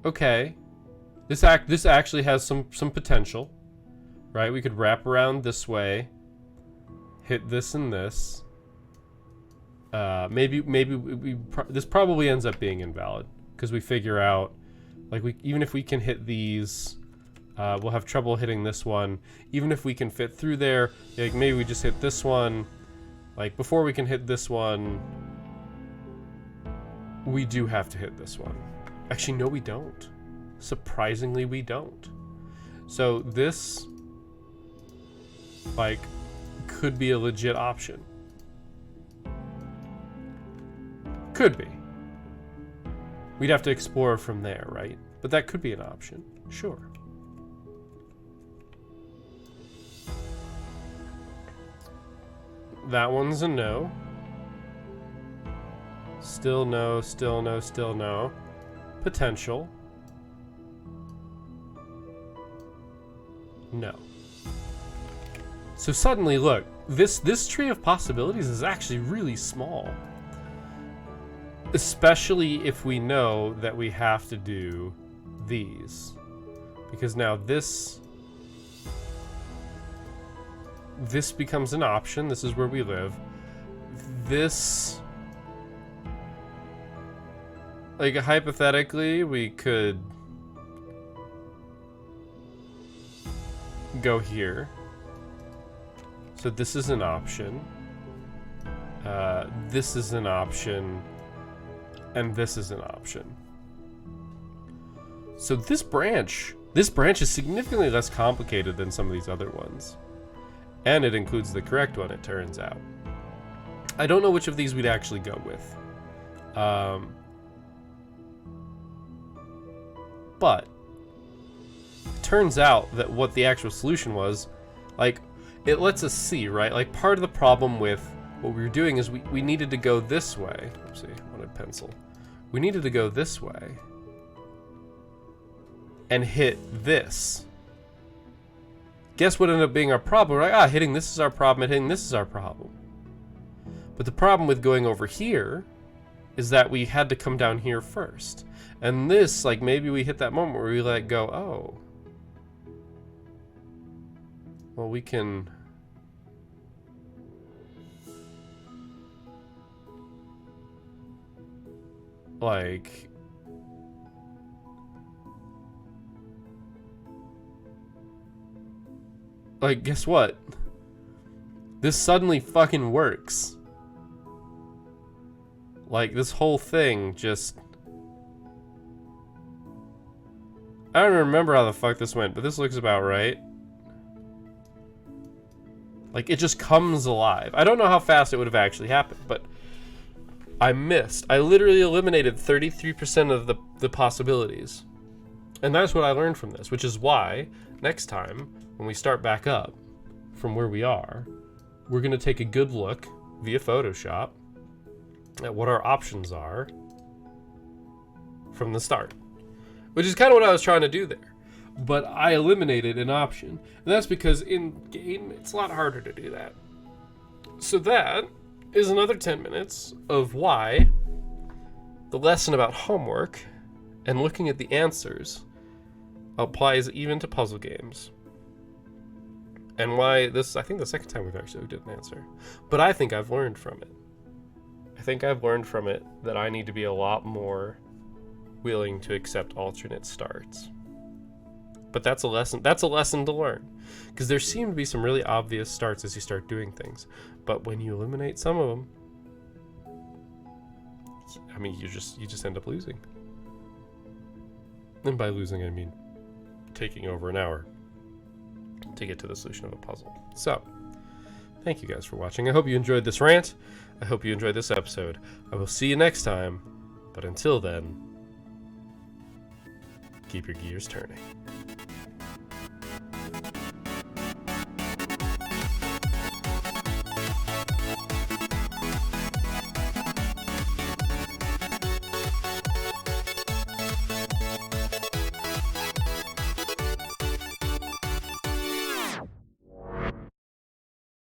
Okay. This actually has some potential. Right? We could wrap around this way. Hit this and this. Maybe this probably ends up being invalid. Because we figure out, like, even if we can hit these, we'll have trouble hitting this one. Even if we can fit through there, like maybe we just hit this one. Like before we can hit this one, we do have to hit this one. Actually, no, we don't. Surprisingly, we don't. So this, like, could be a legit option. Could be. We'd have to explore from there, right? But that could be an option. Sure. That one's a no. Still no, still no, still no. Potential. No. So suddenly, look, this tree of possibilities is actually really small. Especially if we know that we have to do these. Because now this becomes an option. This is where we live. This, like, hypothetically, we could go here. So this is an option. This is an option. And this is an option. So this branch is significantly less complicated than some of these other ones. And it includes the correct one, it turns out. I don't know which of these we'd actually go with. But it turns out that what the actual solution was, like, it lets us see, right? Like, part of the problem with what we were doing is we needed to go this way. Oopsie, I wanted pencil. We needed to go this way and hit this. Guess what ended up being our problem? We're like, hitting this is our problem, and hitting this is our problem. But the problem with going over here is that we had to come down here first. And this, like, maybe we hit that moment where we let go, oh. Well, we can... like, guess what? This suddenly fucking works. Like, this whole thing just... I don't remember how the fuck this went, but this looks about right. Like, it just comes alive. I don't know how fast it would have actually happened, but... I missed. I literally eliminated 33% of the possibilities. And that's what I learned from this, which is why next time when we start back up from where we are, we're going to take a good look via Photoshop at what our options are from the start, which is kind of what I was trying to do there. But I eliminated an option, and that's because in game it's a lot harder to do that. So that is another 10 minutes of why the lesson about homework and looking at the answers applies even to puzzle games. And why this, I think the second time we've actually looked at an answer. But I think I've learned from it. I think I've learned from it that I need to be a lot more willing to accept alternate starts. But that's a lesson to learn. Because there seem to be some really obvious starts as you start doing things. But when you eliminate some of them, I mean, you just end up losing. And by losing, I mean taking over an hour to get to the solution of a puzzle. So, thank you guys for watching. I hope you enjoyed this rant. I hope you enjoyed this episode. I will see you next time. But until then, keep your gears turning.